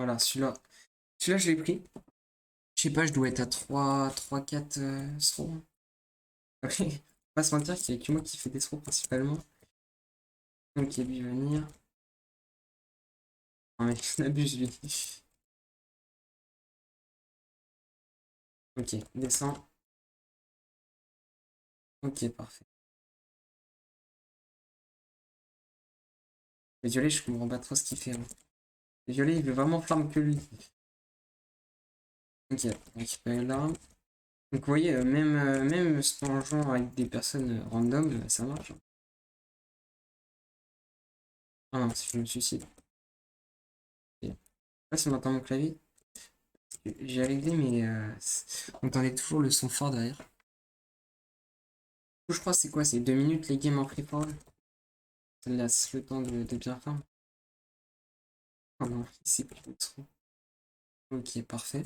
Voilà, celui-là. Celui-là, je l'ai pris. Je sais pas, je dois être à 4 throws. Ok. Faut pas se mentir qu'il y a que moi qui fais des throws principalement. Donc, il lui venir. Non, mais il abuse, lui. Ok, descend. Ok, parfait. Le violet, je comprends pas trop ce qu'il fait, hein. Le violet, il veut vraiment farm que lui. Ok, on récupère l'arme. Donc, vous voyez, même en jouant avec des personnes random, ça marche, hein. Ah non, si je me suicide. Ok. Là, si on entend mon clavier. J'ai réglé, mais on entendait toujours le son fort derrière. Du coup, je crois que c'est quoi? C'est 2 minutes les games en free for all. Ça laisse le temps de bien farm. Oh non, c'est plus trop. Ok, parfait.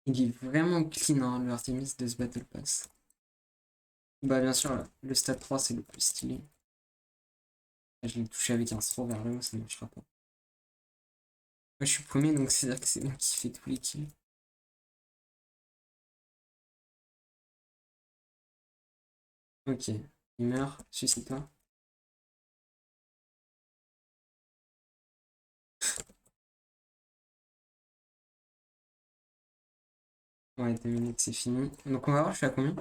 Il est vraiment clean, hein, le Artemis de ce Battle Pass. Bah, bien sûr, le stade 3, c'est le plus stylé. Là, je l'ai touché avec un throw vers le haut, ça ne marchera pas. Moi, je suis premier, donc c'est-à-dire que c'est moi qui fais tous les kills. Ok, il meurt, suicide-toi. Ouais, 2 minutes, c'est fini. Donc, on va voir, je suis à combien?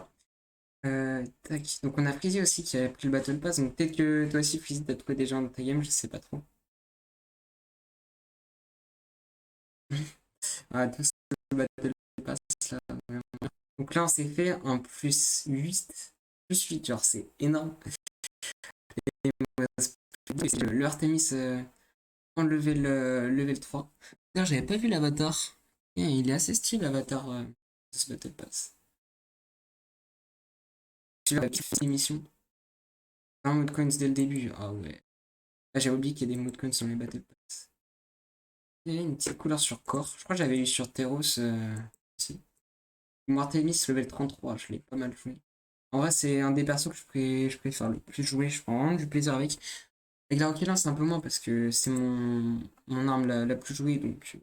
Tac. Donc, on a Freezy aussi qui a pris le Battle Pass. Donc, peut-être que toi aussi, Freezy, t'as trouvé des gens dans ta game, je sais pas trop. Ah, tous le Battle Pass là, vraiment. Donc, là, on s'est fait un plus 8. Plus 8, genre, c'est énorme. Et le Artemis en level 3. D'ailleurs, j'avais pas vu l'avatar. Il est assez stylé, l'avatar de ce Battle Pass. Tu vas kiffer l'émission. Un mode coins dès le début. Ah ouais. Là, j'ai oublié qu'il y a des modes coins sur les Battle Pass. Il y a une petite couleur sur corps. Je crois que j'avais eu sur Teros aussi. Artemis level 33, je l'ai pas mal joué. En vrai, c'est un des persos que je préfère le plus jouer. Je prends vraiment du plaisir avec. Avec la Rocket c'est un peu moins parce que c'est mon arme la plus jouée. Donc,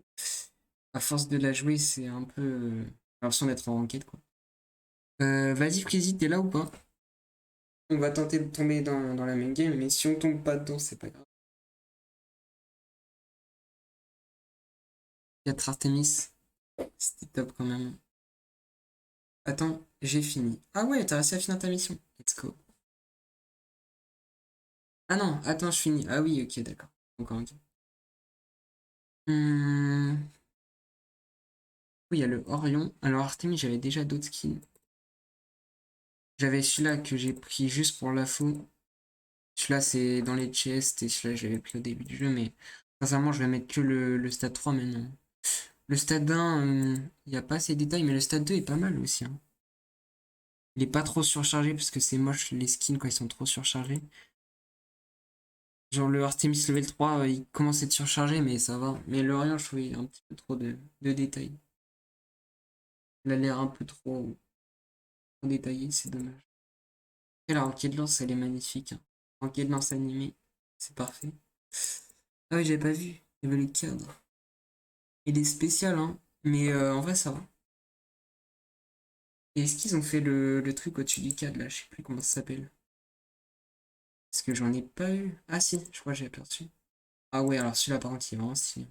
à force de la jouer, c'est un peu l'impression d'être en enquête, quoi. Vas-y, Freezy, t'es là ou pas? On va tenter de tomber dans la main game, mais si on tombe pas dedans, c'est pas grave. 4 Artemis, c'était top quand même. Attends, j'ai fini. Ah ouais, t'as réussi à finir ta mission. Let's go. Ah non, attends, je finis. Ah oui, ok, d'accord. Encore ok. Hmm, oui, il y a le Orion. Alors, Artemis, j'avais déjà d'autres skins. J'avais celui-là que j'ai pris juste pour l'info. Celui-là, c'est dans les chests et celui-là, j'avais pris au début du jeu, mais sincèrement, je vais mettre que le stade 3 maintenant. Le stade 1, il n'y a pas assez de détails, mais le stade 2 est pas mal aussi, hein. Il est pas trop surchargé parce que c'est moche les skins quand ils sont trop surchargés. Genre le Artemis level 3, il commence à être surchargé, mais ça va. Mais le Orient, je trouve il y a un petit peu trop de détails. Il a l'air un peu trop détaillé, c'est dommage. Et la Rocket Lance, elle est magnifique, hein. Rocket Lance animée, c'est parfait. Ah oui, j'avais pas vu. Il y avait le cadre. Il est spécial, hein. Mais en vrai, ça va. Et est-ce qu'ils ont fait le truc au-dessus du cadre, là? Je sais plus comment ça s'appelle. Parce que j'en ai pas eu. Ah si, je crois que j'ai aperçu. Ah ouais, alors celui-là, par contre, il est vraiment stylé.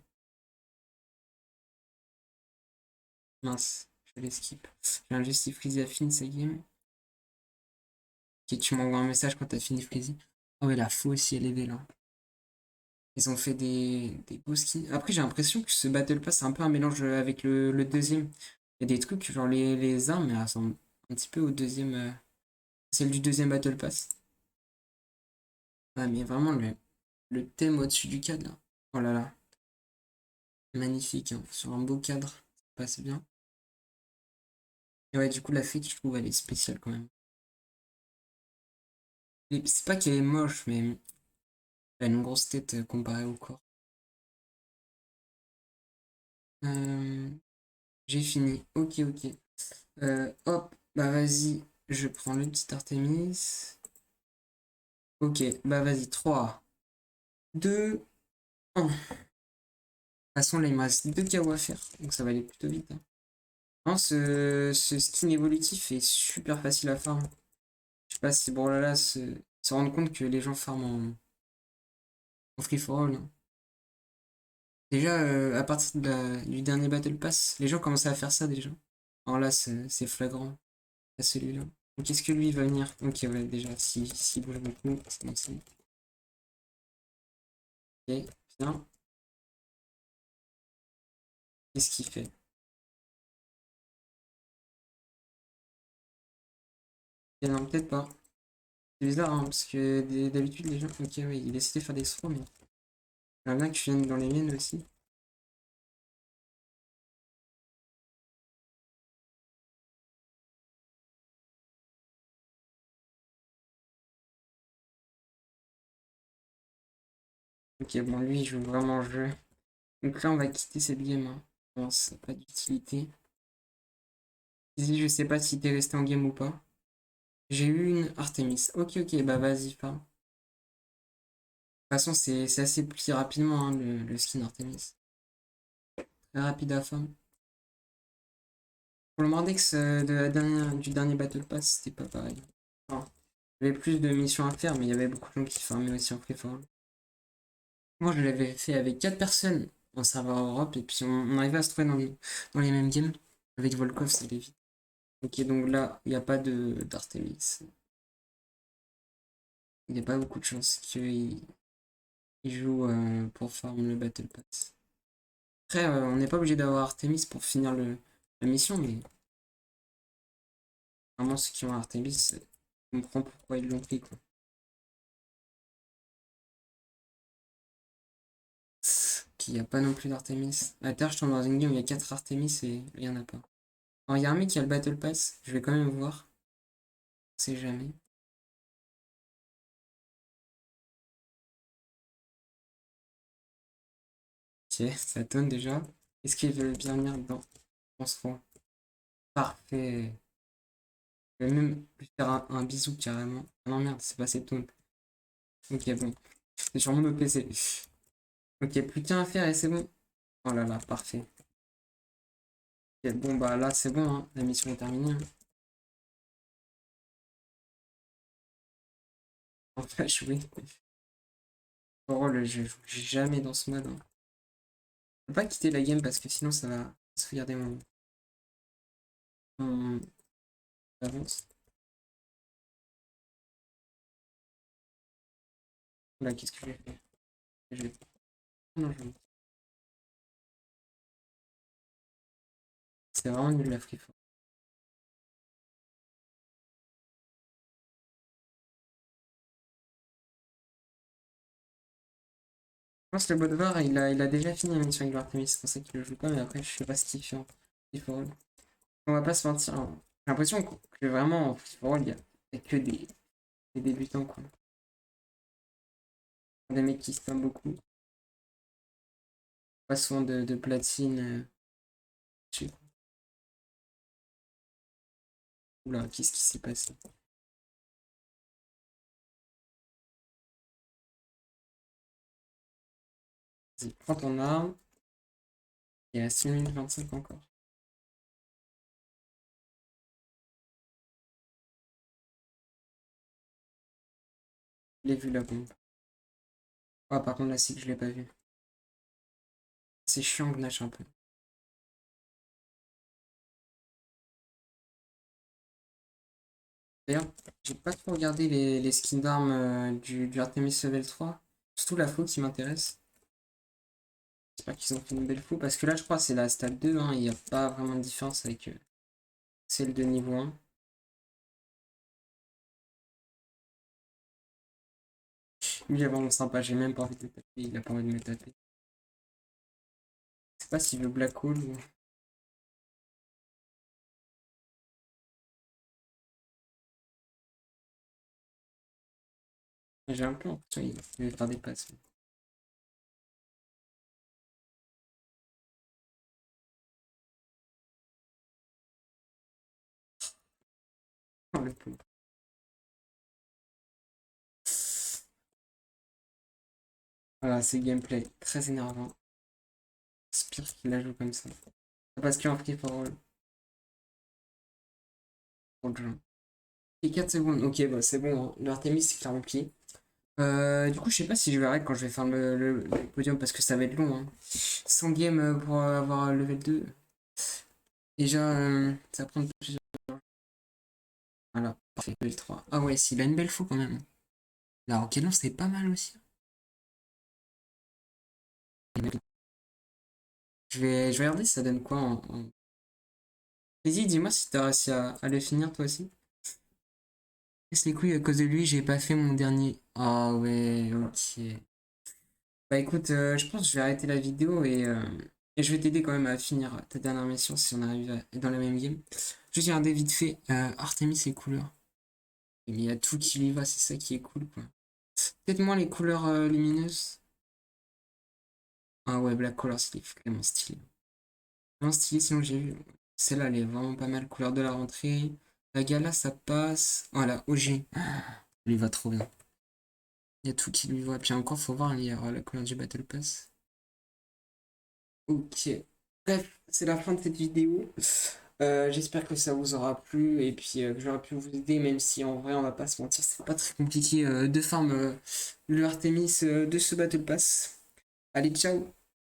Mince, je vais skip. J'ai un juste Freezy a fini sa game. Ok, tu m'envoies un message quand t'as fini Freezy. Ah ouais, la faux aussi, elle est belle, hein. Ils ont fait des beaux skins. Après, j'ai l'impression que ce Battle Pass, c'est un peu un mélange avec le deuxième. Il y a des trucs, genre les armes, elles ressemblent un petit peu au deuxième. Celle du deuxième Battle Pass. Ah, mais vraiment, le thème au-dessus du cadre, là. Oh là là, magnifique, hein. Sur un beau cadre, ça passe bien. Et ouais, du coup, la fête, je trouve, elle est spéciale quand même. C'est pas qu'elle est moche, mais elle a une grosse tête comparée au corps. Euh, j'ai fini. Ok, ok. Hop, bah vas-y, je prends le petit Artemis. Ok, bah vas-y, 3, 2, 1. façon, là, il me reste 2 KO à faire, donc ça va aller plutôt vite, hein. Non, ce skin évolutif est super facile à farm. Je sais pas si Brawlhalla se rendre compte que les gens farment en free for all, hein. Déjà, à partir du dernier Battle Pass, les gens commençaient à faire ça déjà. Alors là, c'est flagrant, à celui-là. Donc est-ce que lui il va venir? Ok, ouais, déjà, si bouge beaucoup, c'est bon signe. Ok, bien. Qu'est-ce qu'il fait? Ok, non, peut-être pas. C'est bizarre, hein, parce que d'habitude, les gens. Ok, ouais, il essaie de faire des throws, mais. J'aimerais bien que tu viennes dans les miennes aussi. Ok, bon, lui, il joue vraiment le jeu. Donc là, on va quitter cette game, hein. Bon, ça n'a pas d'utilité. Ici, je sais pas si t'es resté en game ou pas. J'ai eu une Artemis. Ok, ok, bah vas-y, pas. De toute façon, c'est assez plié rapidement, hein, le skin Artemis. Très rapide à fond. Pour le Mordex du dernier Battle Pass, c'était pas pareil. Enfin, il y avait plus de missions à faire, mais il y avait beaucoup de gens qui farmaient aussi en free for all. Moi, je l'avais fait avec 4 personnes en serveur Europe, et puis on arrivait à se trouver dans les mêmes games. Avec Volkov, ça allait vite. Ok, donc là, il n'y a pas d'Artemis. Il n'y a pas beaucoup de chances qu'il joue pour farm le Battle Pass. Après, on n'est pas obligé d'avoir Artemis pour finir la mission, mais vraiment ceux qui ont Artemis, on comprend pourquoi ils l'ont pris, quoi. Qu'il n'y a pas non plus d'Artemis. À terre, je tombe dans une game où il y a 4 Artemis et il n'y en a pas. Alors, il y a un mec qui a le Battle Pass, je vais quand même voir. On sait jamais. Ok, ça tonne déjà. Est-ce qu'il veut bien venir dedans? On se rend. Parfait. Je vais même lui faire un bisou carrément. Ah non, merde, c'est pas cette taunt. Ok, bon. C'est sur mon PC. Ok, plus qu'un à faire et c'est bon. Oh là là, parfait. Ok, bon, bah là, c'est bon, hein. La mission est terminée, hein. On va jouer. Oh, je joue jamais dans ce mode, hein. Je peux pas quitter la game parce que sinon ça va se regarder mon avance. Là, qu'est-ce que je vais faire? Je vais... Non, c'est vraiment nul la free for. Je pense que le Bodvar, il a déjà fini la mission avec l'Artemis, c'est pour ça qu'il le joue pas, mais après, je sais pas ce qu'il fait en free for all. On va pas se mentir, hein. J'ai l'impression que vraiment en free for all, il y a que des débutants, quoi. Des mecs qui spamment beaucoup. Pas souvent de platine. Dessus. Oula, qu'est-ce qui s'est passé? Vas-y, prends ton arme. Il reste 1 minute 25 encore. Je l'ai vu la bombe. Ah, par contre, là, c'est que je l'ai pas vu. C'est chiant, Gnash un peu. D'ailleurs, j'ai pas trop regardé les skins d'armes du Artemis Level 3. Surtout la faux qui m'intéresse. J'espère qu'ils ont fait une belle faux. Parce que là, je crois que c'est la stade 2, hein. Il n'y a pas vraiment de différence avec celle de niveau 1. Lui, il est vraiment sympa. J'ai même pas envie de le taper. Il a pas envie de me taper. Je sais pas s'il veut Black Hole ou. J'ai un peu l'impression qu'il veut faire des passes. Oh, le pauvre. Voilà, c'est gameplay très énervant. C'est pire qu'il la joue comme ça. Parce qu'il a pris parole. Trop de gens. Et 4 secondes. Ok, bah c'est bon. Hein. Le Artemis, c'est clairement rempli. Du coup, je sais pas si je verrai quand je vais faire le podium parce que ça va être long. Hein. 100 games pour avoir un level 2. Déjà, ça va prendre plusieurs. Voilà, parfait. Level 3. Ah ouais, s'il a une belle fou quand même. La Roquelon, c'est pas mal aussi. Je vais regarder ça donne quoi Vas-y, dis-moi si t'as réussi à le finir toi aussi. Laisse les couilles à cause de lui, j'ai pas fait mon dernier. Ah ouais, ok. Bah écoute, je pense que je vais arrêter la vidéo et je vais t'aider quand même à finir ta dernière mission si on arrive à être dans la même game. Je vais regarder vite fait Artemis et couleurs. Mais il y a tout qui lui va, c'est ça qui est cool quoi. Peut-être moins les couleurs lumineuses. Ah ouais, Black Color, c'est vraiment stylé. Vraiment stylé, sinon j'ai vu. Celle-là, elle est vraiment pas mal. Couleur de la rentrée. La gala, ça passe. Voilà, OG. Ah, il lui va trop bien. Il y a tout qui lui va. Puis encore, faut voir, il y aura la couleur du Battle Pass. Ok. Bref, c'est la fin de cette vidéo. J'espère que ça vous aura plu et puis que j'aurai pu vous aider, même si en vrai, on va pas se mentir, c'est pas très compliqué de farm le Artemis de ce Battle Pass. Allez, ciao!